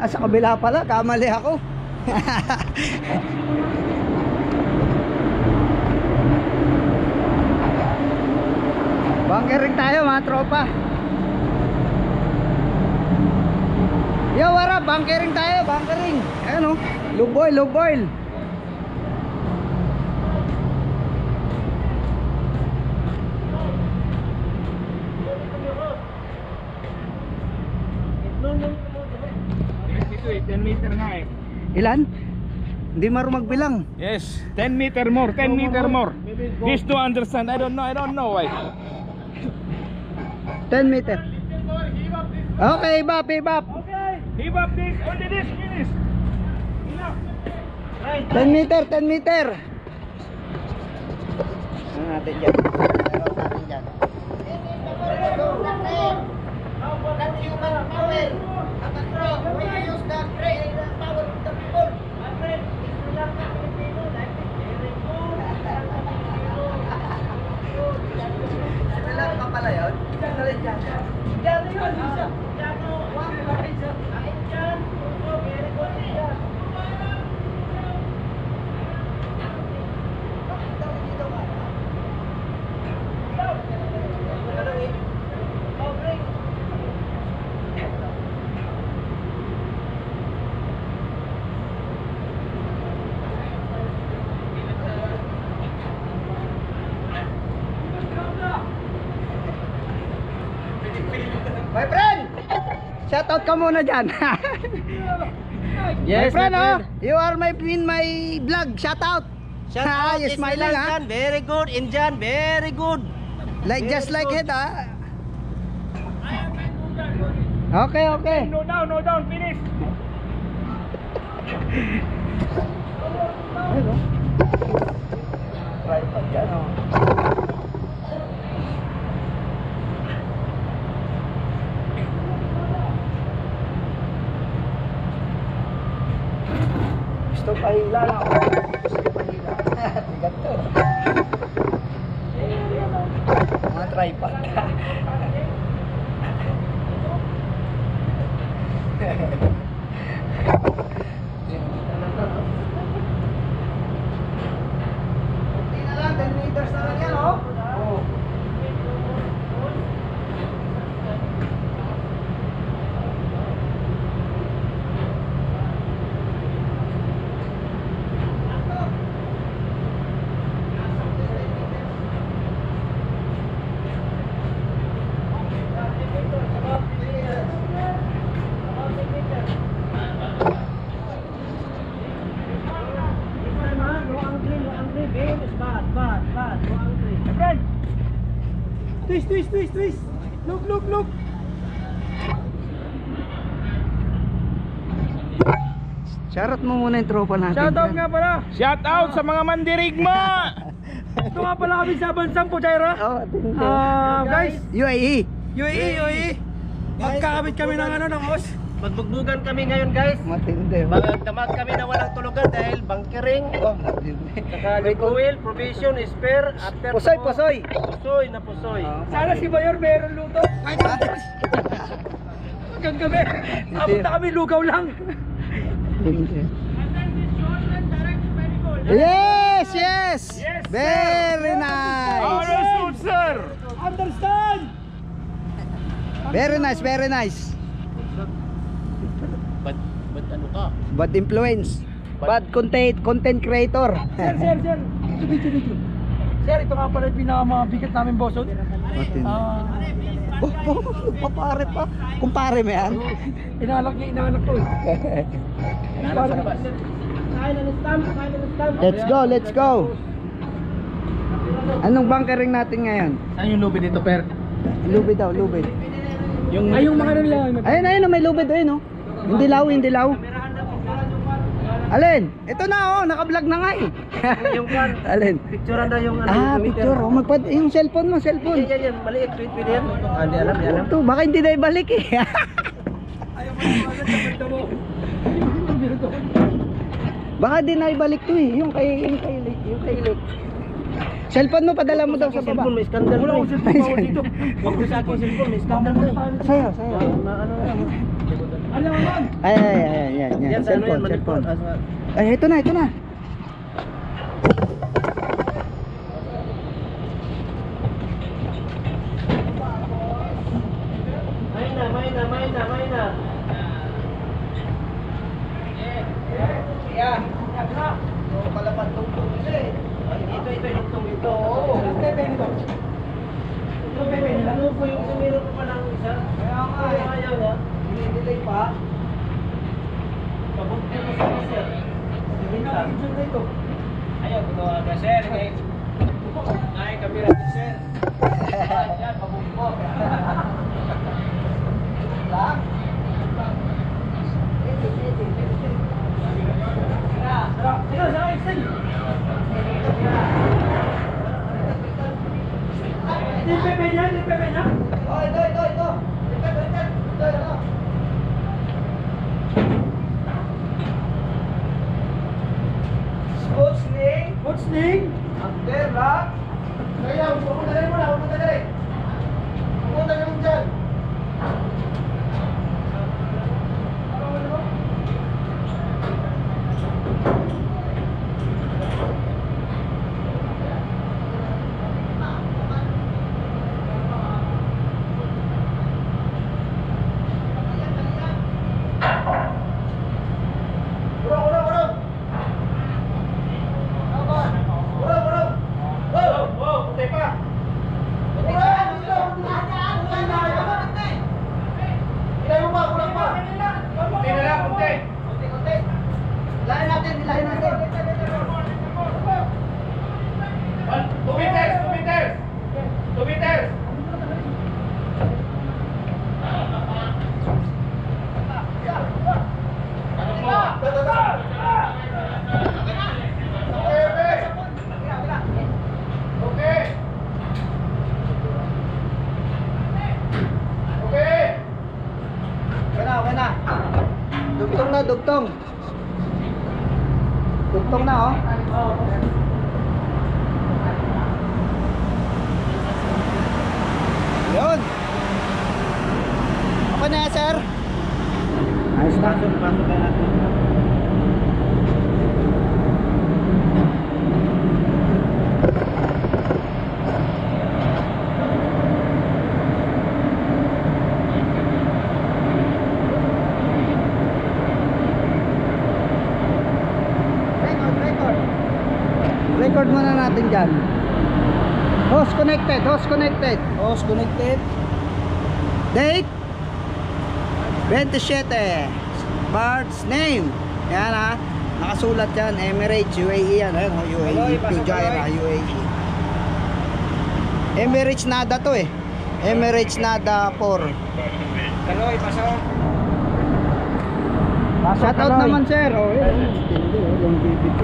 Sa kabila pala, kamali ako. Bunkering tayo mga tropa. Yo, what up? Bunkering tayo, bunkering. Ayan o, lube oil, lube oil. Ito 10 meter nga eh. Ilan? Hindi marunong magbilang. Yes, 10 meter more, 10 meter more. This to understand, I don't know why. 10 meter. Okay, ibap, ibap. Okay, give up this, only this, finish. Enough. Right. 10 meter, 10 meter. Ano natin dyan? Meron natin dyan. Ilan ka pala yun? Ilan dyan? Dyan yun, isa. Dyan o, isa. Dyan. Very good. Dyan. My friend! Shoutout ka muna dyan. Yes, my friend, my friend. you are in my vlog. Shoutout. Shout out, You smiling, ha? Indian, very good, Indian, very good. Like just Very like good. it, ha? Okay, okay. No down, finish. Tripod yan, oh. Gusto pahila na ako. Gusto pahila. Tigat to. Mga tripod. Kunti na lang, 10 meters na lang yan, oh. Oo. Twist. Look. Shoutout mo muna yung tropa natin. Shoutout dyan. nga pala. Shout out sa mga mandirigma. Ito nga pala kami sa bansang Pujaira. Oh, tindi. Guys, UAE. UAE. Magkakabit kami ng ng os. Magbugbugan kami ngayon, guys. Matindi. Magdamag kami na walang tulugan dahil bunkering. Oh, matindi. Saka oil, provision, spare, after Pusoy. Pusoy. Sana si Mayor meron luto. Hanggang kami. Abot na kami lugaw lang. Yes. Yes, Very sir. nice. Understood, sir. Understand? Very nice. But ano ka? Bad influence. Bad content creator. Sir. Ito video. Sir, ito nga pala yung pinakamabigat namin boson. Matindi. Papare pa. Kumpare mo yan. Inaanak ko eh. Let's go. Anong bunkering natin ngayon? Saan yung lubid dito, Per? Lubid daw, lubid. Yung mga nila. Ayun, may lubid ayun, oh. Hindi law. Alin? Ito na, oh, naka-vlog na nga eh. Yung kan. Alin? Picturean na yung Picture, oh. Yung cellphone mo, cellphone. Yan, maliit, pwede yan. Hindi alam. Ito, baka hindi na ibalik eh. Baka di na ibalik to eh. Yung kay Lick. Cellphone mo, padala mo daw sa baba. May skandal. Wala akong cellphone dito. Huwag ko sa akin cellphone, may skandal. Sayo. Ano. Ano naman? Yan, cellphone, cellphone. Ay, ito na. May na. Yan. So, palapat tungtong nila eh. Ito, tungtong ito. Oo. Ano po yung sumiro ko pa ng isa? Kaya nga eh. Ayaw na. Dinidilay pa. Pabukti mo sa sir. Ayaw, gumawa ka sir. Ngayon kami rin sir. Yan, pabukti mo. Lang. Oh, ito. Ito. Sports League. Under lock. Kaya, pumunta rin muna. Pumunta rin dyan. Urong. Puti pa. Puti na lang, puti. Lain natin. 2 meters. 2 meters. Okay na. Dugtong. Dugtong na, oh. Yun. Okay na, sir. Ayos na. Pasok na natin. Record muna natin dyan. Host connected. Date 27. Parts name. Yan ha. Nakasulat yan. Emirates UAE yan. Ayan, UAE. Fujairah UAE. Emirates Nada to eh. Emirates Nada 4. Kaloy, pasok. Shoutout naman sir. Oh, yun. Yung BBQ.